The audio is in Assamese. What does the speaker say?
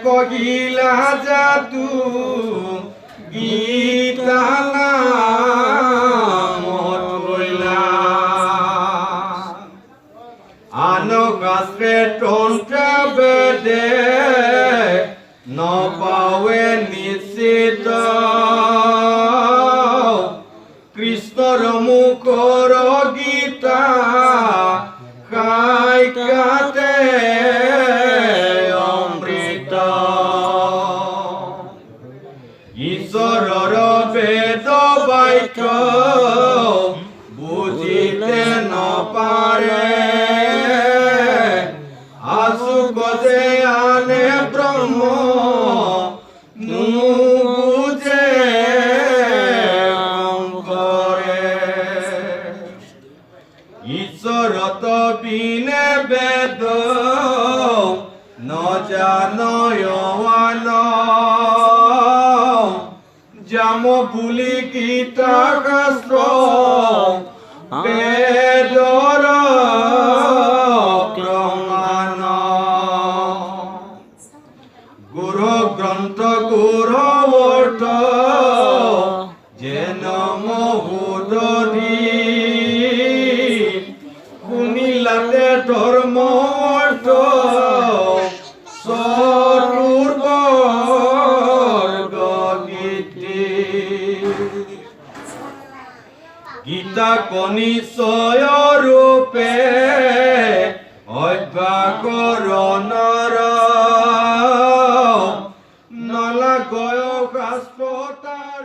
কহিলা যাতু গীতা নামত কইলা আনকাশ্ৰে তন্ত্ৰা বেদে নপাৱে নিশ্চিত কৃষ্ণৰ মুখৰ গীতা খাই কাটে অমৃত ঈশ্বৰৰ বেদ বাক্য বুজিতে নপাৰে আছু গজে আনে ব্ৰহ্ম নুবুজে ঈশ্বরত বিনে বেদ নজানয়মান জাম বুলি গীতা শাস্ত্র বেদর প্রমাণ গুরু গ্রন্থ গুরু অর্থ যেন মহুদী শুনিলাতে ধর্ম অর্থ সর্বর্গ গীতি গীতা কনিশ্চয় রূপে অভ্যাকৰণৰ নলাগয় শাস্ত্ৰতাৰ